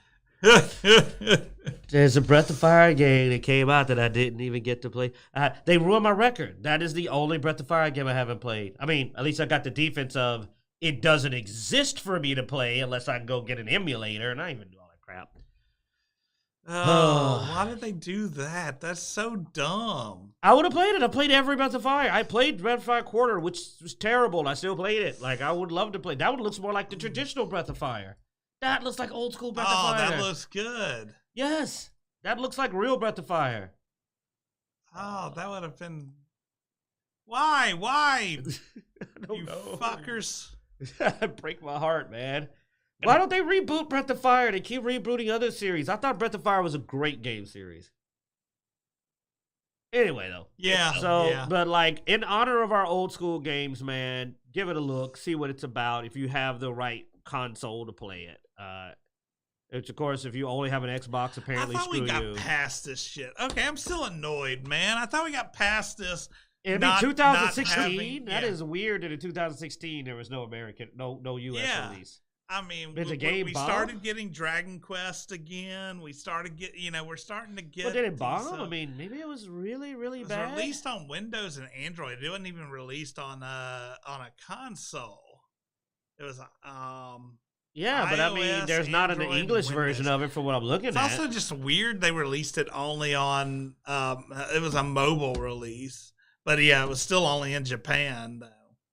There's a Breath of Fire game that came out that I didn't even get to play. They ruined my record. That is the only Breath of Fire game I haven't played. I mean, at least I got the defense of it doesn't exist for me to play unless I can go get an emulator, and I even do all that crap. Oh, why did they do that? That's so dumb. I would have played it. I played every Breath of Fire. I played Breath of Fire Quarter, which was terrible, and I still played it. Like, I would love to play. That one looks more like the traditional Breath of Fire. That looks like old school Breath of Fire. Oh, that looks good. Yes. That looks like real Breath of Fire. Oh, that would have been... Why? I don't you know. Fuckers. Break my heart, man. Why don't they reboot Breath of Fire? They keep rebooting other series. I thought Breath of Fire was a great game series. Anyway, though. Yeah. But like, in honor of our old school games, man, give it a look. See what it's about. If you have the right console to play it. Which, of course, if you only have an Xbox, apparently screw you. I thought we got past this shit. Okay, I'm still annoyed, man. I thought we got past this. In 2016, that is weird that in 2016 there was no U.S. release. I mean, we started getting Dragon Quest again. We're starting to get. But did it bomb? I mean, maybe it was really, really bad. It was released on Windows and Android. It wasn't even released on a console. It was yeah, but iOS, I mean, there's not an English version of it from what I'm looking at. It's also just weird they released it only on. It was a mobile release. But yeah, it was still only in Japan, though.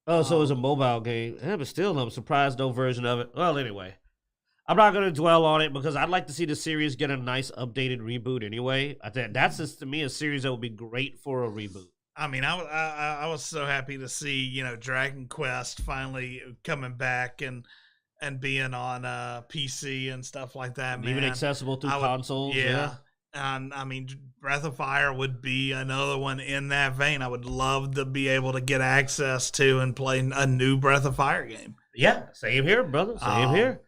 Oh, so it was a mobile game. Yeah, but still, I'm surprised no version of it. Well, anyway, I'm not going to dwell on it because I'd like to see the series get a nice updated reboot anyway. I think that's just, to me, a series that would be great for a reboot. I mean, I was so happy to see, Dragon Quest finally coming back and being on PC and stuff like that, man. Even accessible through consoles. Yeah. And I mean, Breath of Fire would be another one in that vein. I would love to be able to get access to and play a new Breath of Fire game. Yeah, same here, brother. Same here.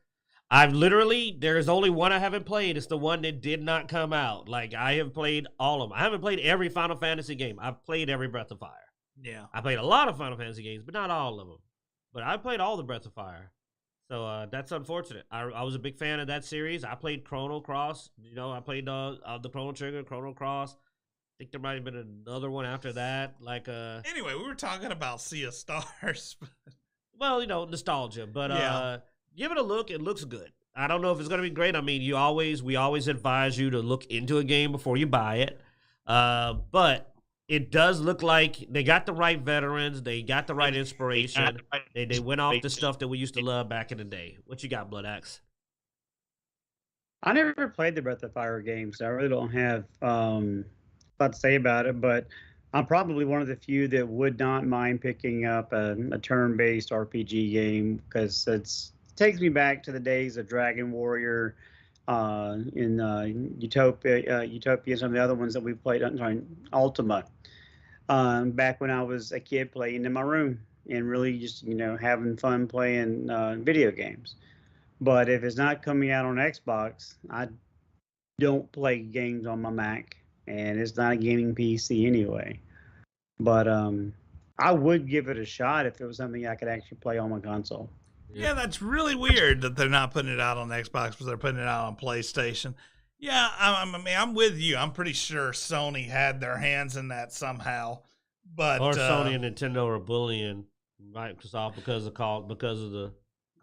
There's only one I haven't played. It's the one that did not come out. Like, I have played all of them. I haven't played every Final Fantasy game. I've played every Breath of Fire. Yeah. I played a lot of Final Fantasy games, but not all of them. But I played all the Breath of Fire. So that's unfortunate. I was a big fan of that series. I played Chrono Cross. I played the Chrono Trigger, Chrono Cross. I think there might have been another one after that. Anyway, we were talking about Sea of Stars. Well, nostalgia. But give it a look. It looks good. I don't know if it's going to be great. I mean, we always advise you to look into a game before you buy it. But it does look like they got the right veterans. They got the right inspiration. They went off the stuff that we used to love back in the day. What you got, Bloodaxe? I never played the Breath of Fire games, so I really don't have a lot to say about it. But I'm probably one of the few that would not mind picking up a turn-based RPG game because it takes me back to the days of Dragon Warrior, in Utopia, some of the other ones that we played. Ultima. back when I was a kid playing in my room and really just having fun playing video games. But if it's not coming out on Xbox, I don't play games on my Mac, and it's not a gaming PC anyway. But I would give it a shot if it was something I could actually play on my console. Yeah, that's really weird that they're not putting it out on Xbox, but they're putting it out on PlayStation. Yeah, I mean, I'm with you. I'm pretty sure Sony had their hands in that somehow. But or Sony and Nintendo are bullying Microsoft because of the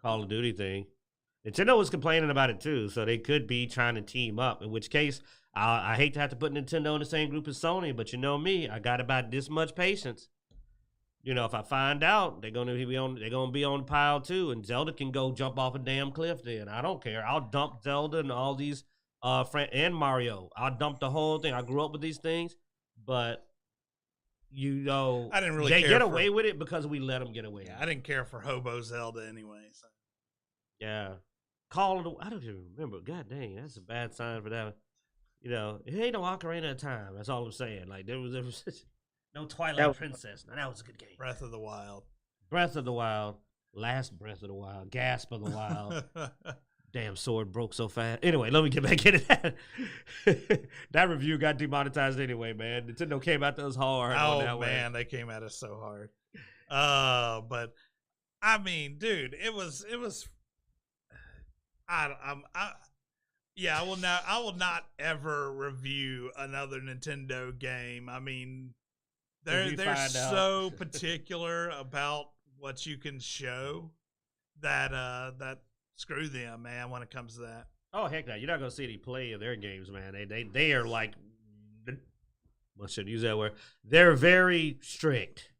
Call of Duty thing. Nintendo was complaining about it too, so they could be trying to team up. In which case, I hate to have to put Nintendo in the same group as Sony, but you know me, I got about this much patience. If I find out they're gonna be on pile too, and Zelda can go jump off a damn cliff, then I don't care. I'll dump Zelda and all these and Mario. I'll dump the whole thing. I grew up with these things, but I didn't really. They get away with it because we let them get away. Yeah, I didn't care for Hobo Zelda anyway. So. Yeah, I don't even remember. God dang, that's a bad sign for that. It ain't no Ocarina of Time. That's all I'm saying. Like there was no Twilight Princess. Now that was a good game. Breath of the Wild. Last Breath of the Wild. Gasp of the Wild. Damn sword broke so fast. Anyway, let me get back into that. That review got demonetized anyway, man. Nintendo came at us hard. Oh man, they came at us so hard. But I mean, dude, it was. I will not ever review another Nintendo game. I mean, they're so particular about what you can show that screw them, man, when it comes to that. Oh heck no, you're not gonna see any play of their games, man. They are like, I shouldn't use that word. They're very strict,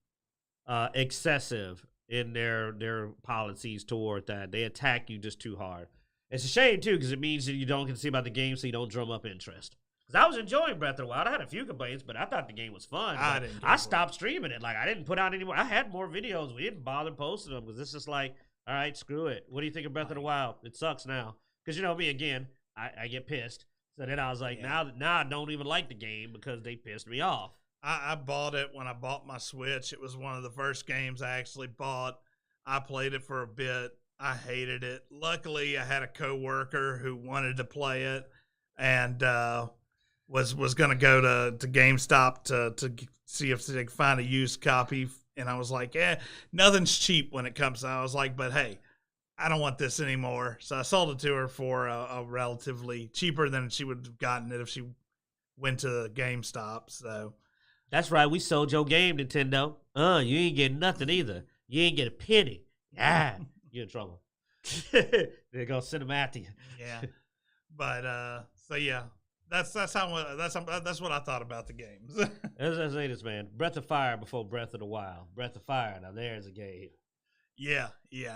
excessive in their policies toward that. They attack you just too hard. It's a shame too, because it means that you don't get to see about the game, so you don't drum up interest. Because I was enjoying Breath of the Wild. I had a few complaints, but I thought the game was fun. I stopped streaming it. Like, I didn't put out any more. I had more videos. We didn't bother posting them because it's just like, all right, screw it. What do you think of Breath of the Wild? It sucks now. Because, me, again, I get pissed. So then I was like, now I don't even like the game because they pissed me off. I bought it when I bought my Switch. It was one of the first games I actually bought. I played it for a bit. I hated it. Luckily, I had a coworker who wanted to play it and was going to go to GameStop to see if they could find a used copy. And I was like, nothing's cheap when it comes to. I was like, but hey, I don't want this anymore. So I sold it to her for a relatively cheaper than she would have gotten it if she went to GameStop. So that's right. We sold your game, Nintendo. You ain't getting nothing either. You ain't get a penny. Yeah. You're in trouble. They're gonna send them after you. Yeah, but so yeah, that's what I thought about the games. As I say this, man, Breath of Fire before Breath of the Wild. Breath of Fire. Now there's a game. Yeah,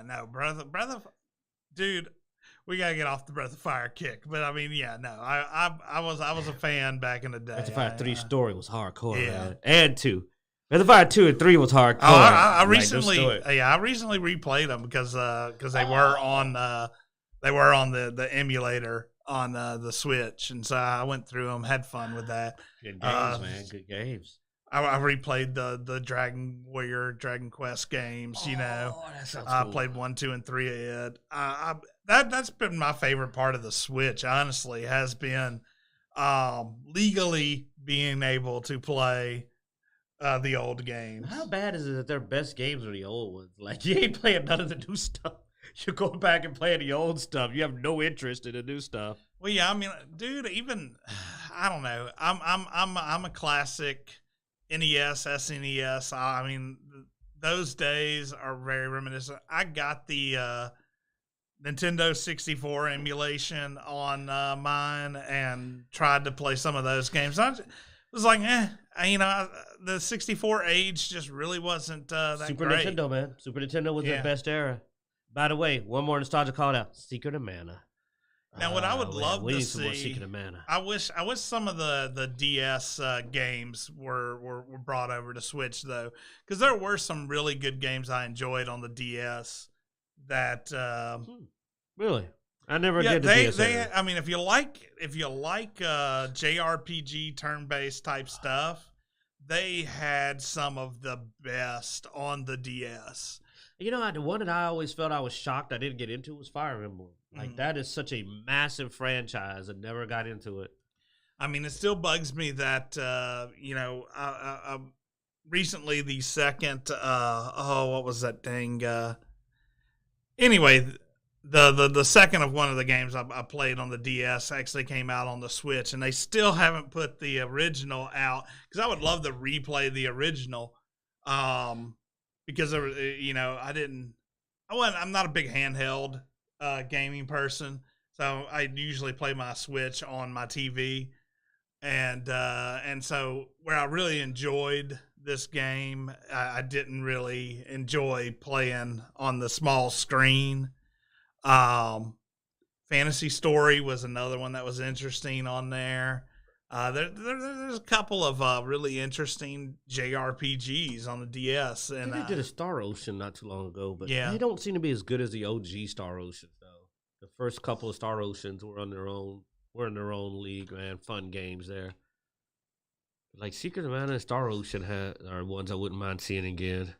no, Breath of, dude, we gotta get off the Breath of Fire kick. But I mean, yeah, no, I was a fan back in the day. Breath of Fire 3 story was hardcore, man, and 2. Breath of Fire 2 and 3 was hardcore. Oh, I recently replayed them because they were on the emulator on the Switch, and so I went through them, had fun with that. Good games, man. Good games. I replayed the Dragon Warrior, Dragon Quest games. That sounds I cool. played 1, 2, and 3 of it. That's been my favorite part of the Switch. Honestly, has been legally being able to play the old games. How bad is it that their best games are the old ones? Like, you ain't playing none of the new stuff. You're going back and playing the old stuff. You have no interest in the new stuff. Well, yeah, I mean, dude, even I don't know. I'm a classic NES, SNES. I mean, those days are very reminiscent. I got the Nintendo 64 emulation on mine and tried to play some of those games. I was like, the 64 age just really wasn't that Super great. Nintendo, man. Super Nintendo was their best era. By the way, one more nostalgia call out: Secret of Mana. Now, what I would love to see, more Secret of Mana. I wish some of the DS games were brought over to Switch though, because there were some really good games I enjoyed on the DS. That really, I never did the DS. I mean, if you like JRPG turn-based type stuff, they had some of the best on the DS. You know, the one that I always felt I was shocked I didn't get into was Fire Emblem. Like, that is such a massive franchise. I never got into it. I mean, it still bugs me that, recently the second, what was that thing? Anyway, the second of one of the games I played on the DS actually came out on the Switch, and they still haven't put the original out, because I would love to replay the original, because I'm not a big handheld gaming person, so I usually play my Switch on my TV, and so where I really enjoyed this game, I didn't really enjoy playing on the small screen. Fantasy Story was another one that was interesting on there. There's a couple of really interesting JRPGs on the DS, and they did a Star Ocean not too long ago, but yeah, they don't seem to be as good as the OG Star Ocean though. The first couple of Star Oceans were in their own league, man. Fun games there. Like Secret of Mana and Star Ocean are ones I wouldn't mind seeing again.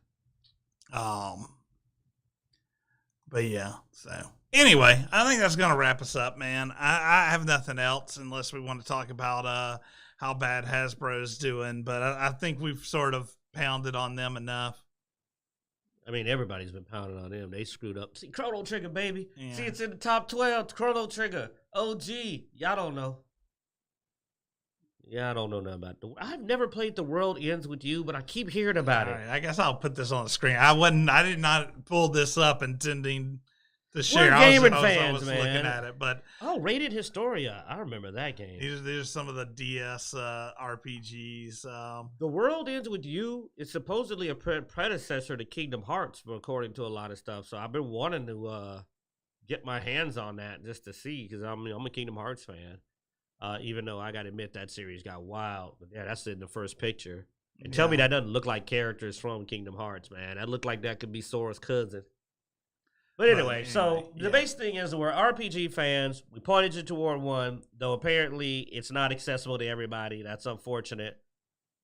But yeah, so anyway, I think that's gonna wrap us up, man. I have nothing else unless we want to talk about how bad Hasbro's doing, but I think we've sort of pounded on them enough. I mean, everybody's been pounding on them. They screwed up. See, Chrono Trigger, baby. Yeah. See, it's in the top 12. Chrono Trigger. OG. Y'all don't know. Yeah, I don't know nothing about it. I've never played The World Ends With You, but I keep hearing about it. Right, I guess I'll put this on the screen. I did not pull this up intending to share. We're gaming I fans, was man. looking at it, but Rated Historia. I remember that game. these are some of the DS RPGs. The World Ends With You is supposedly a predecessor to Kingdom Hearts, according to a lot of stuff. So I've been wanting to get my hands on that just to see, because I'm a Kingdom Hearts fan. Even though I got to admit that series got wild. But yeah, that's in the first picture. And tell me that doesn't look like characters from Kingdom Hearts, man. That looked like that could be Sora's cousin. But anyway, so the base thing is we're RPG fans. We pointed you toward one, though apparently it's not accessible to everybody. That's unfortunate.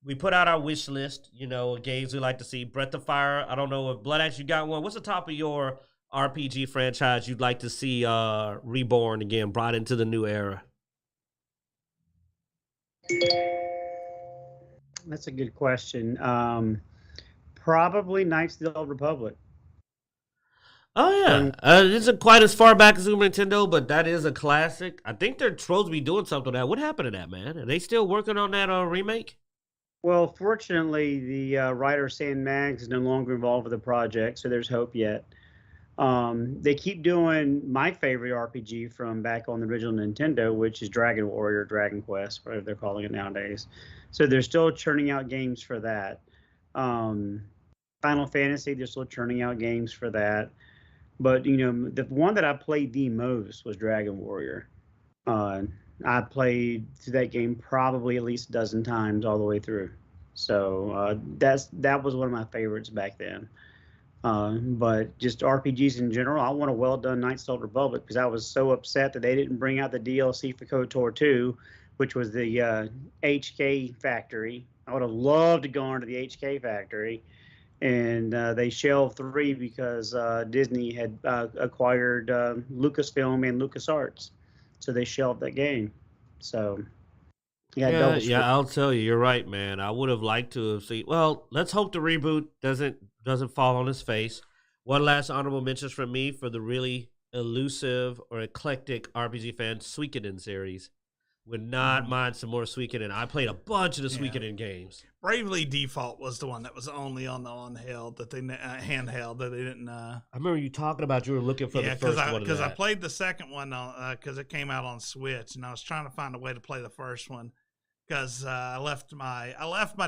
We put out our wish list, games we like to see. Breath of Fire. I don't know if Bloodaxe, you got one. What's the top of your RPG franchise you'd like to see reborn again, brought into the new era? That's a good question. Probably Knights of the Old Republic. Oh, yeah. It isn't quite as far back as Super Nintendo, but that is a classic. I think they're supposed to be doing something with that. What happened to that, man? Are they still working on that remake? Well, fortunately, the writer Sam Maggs is no longer involved with the project, so there's hope yet. They keep doing my favorite RPG from back on the original Nintendo, which is Dragon Warrior, Dragon Quest, whatever they're calling it nowadays. So they're still churning out games for that. Final Fantasy, they're still churning out games for that. But, the one that I played the most was Dragon Warrior. I played through that game probably at least a dozen times all the way through. So that was one of my favorites back then. But just RPGs in general, I want a well-done Knights of the Old Republic, because I was so upset that they didn't bring out the DLC for KOTOR 2, which was the HK factory. I would have loved to go on to the HK factory. And they shelved 3 because Disney had acquired Lucasfilm and LucasArts. So they shelved that game. So, yeah, I'll tell you, you're right, man. I would have liked to have seen. Well, let's hope the reboot doesn't fall on his face. One last honorable mentions from me for the really elusive or eclectic RPG fan Suikoden series. Would not mind some more Suikoden. I played a bunch of the Suikoden games. Bravely Default was the one that was only on the handheld that they didn't. I remember you talking about you were looking for the first one. Because I played the second one because it came out on Switch, and I was trying to find a way to play the first one because I left my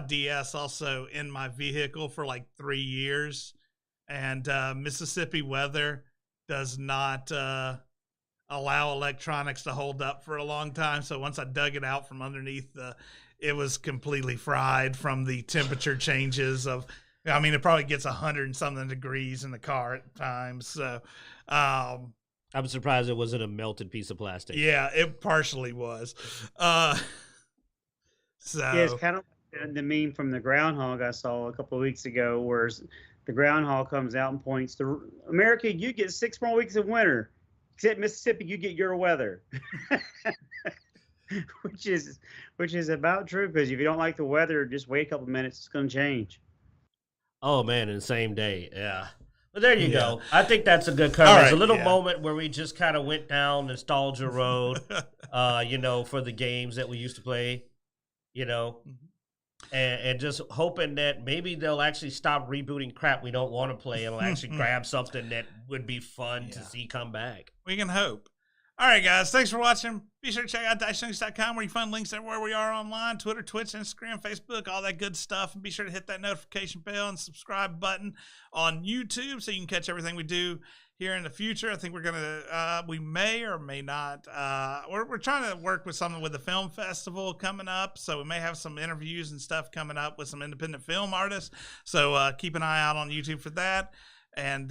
DS also in my vehicle for like 3 years, and Mississippi weather does not allow electronics to hold up for a long time. So once I dug it out from underneath it was completely fried from the temperature changes it probably gets 100 and something degrees in the car at times. So, I'm surprised it wasn't a melted piece of plastic. Yeah, it partially was. So yeah, it's kind of like the meme from the groundhog I saw a couple of weeks ago, where the groundhog comes out and points to America. You get 6 more weeks of winter, except Mississippi, you get your weather. which is about true, because if you don't like the weather, just wait a couple minutes, it's going to change. Oh man, in the same day, yeah. But there you go. I think that's a good cover. All It's a right, little moment where we just kind of went down nostalgia road, for the games that we used to play, and just hoping that maybe they'll actually stop rebooting crap we don't want to play and will actually grab something that would be fun to see come back. We can hope. All right, guys. Thanks for watching. Be sure to check out Dicejunkies.com, where you find links everywhere we are online: Twitter, Twitch, Instagram, Facebook, all that good stuff. And be sure to hit that notification bell and subscribe button on YouTube so you can catch everything we do here in the future. I think we're gonna, we may or may not. We're trying to work with something with the film festival coming up, so we may have some interviews and stuff coming up with some independent film artists. So keep an eye out on YouTube for that. And